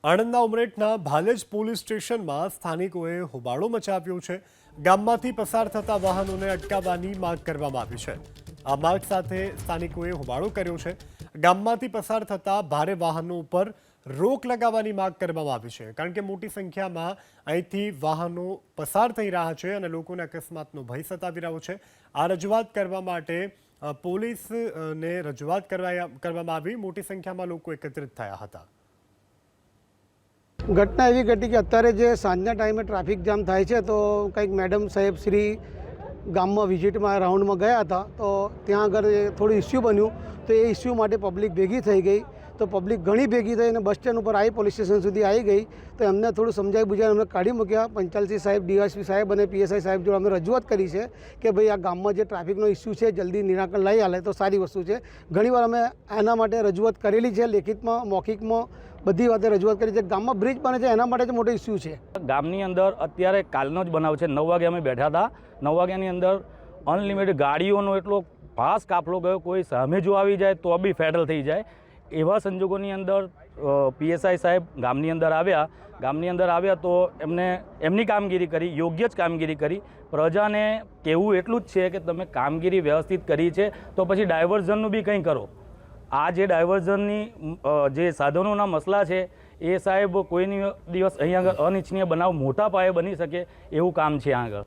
આણંદના ઉમરેઠના Bhalej police સ્ટેશનમાં સ્થાનિકોએ હોબાળો મચાવ્યો છે। ગામમાંથી પસાર થતા વાહનોને અટકાવવાની માંગ કરવામાં આવી છે। આ માંગ સાથે સ્થાનિકોએ હોબાળો કર્યો છે। ગામમાંથી પસાર થતા ભારે વાહનો ઉપર રોક લગાવવાની માંગ કરવામાં આવી છે, કારણ કે મોટી સંખ્યામાં અહીંથી વાહનો પસાર થઈ રહ્યા છે અને લોકોને અકસ્માતનો ભય સતાવી રહ્યો છે। આ રજૂઆત કરવા માટે પોલીસને રજૂઆત કરવામાં આવી। મોટી સંખ્યામાં લોકો એકત્રિત થયા હતા। घटना एवी घटी कि अत्यारे जे सांजना टाइमे ट्राफिक जाम थाय छे तो कंईक मैडम साहेब श्री गाम में विजिट में राउंड में गया था तो त्या आगळ थोड़ो इश्यू बन्यु तो ये इश्यू माटे पब्लिक भेगी थई गई। तो पब्लिक घणी भेगी थई ने बस स्टेण्ड पर आई पोलीस स्टेशन सुधी आई गई तो एमने थोड़ું समझाई बुझाई अमने काढी मूक्या। पंचालसी साहेब, डीएसपी साहेब और पीएसआई साहेब जो अमे रजूआत करी है कि भाई आ गाममां जे ट्राफिकनो इश्यू है जल्दी निराकरण लाई आले तो सारी वस्तु है। घणीवार अमे आना माटे रजूआत करेली है, लेखितमां मौखिकमां बधी वाते रजूआत करी है। गाममां ब्रिज बने छे एना माटे ज मोटो इश्यू है। गामनी अंदर अत्यारे कालनो ज बनाव छे। 9 वागे अमे बैठा था। 9 वाग्यानी अंदर अनलिमिटेड गाड़ीओनो एटलो फास्ट काफलो गयो, कोई सामे जो आवी जाए तो बी फेडल थई जाए। एवा संजोगोनी अंदर पीएसआई साहेब गामनी अंदर आव्या तो एमने एमनी कामगीरी करी, योग्य ज कामगीरी करी। प्रजाने कहेवुं एटલું જ છે કે તમે કામગીરી વ્યવસ્થિત કરી છે તો પછી ડાયવર્ઝનનું બી કંઈ કરો। આ જે ડાયવર્ઝનની જે સાધનોના મસલા છે એ સાહેબ કોઈની દિવસ અહીંયા આગળ અનિચ્છનીય બનાવ મોટા પાયે બની શકે એવું કામ છે આગળ।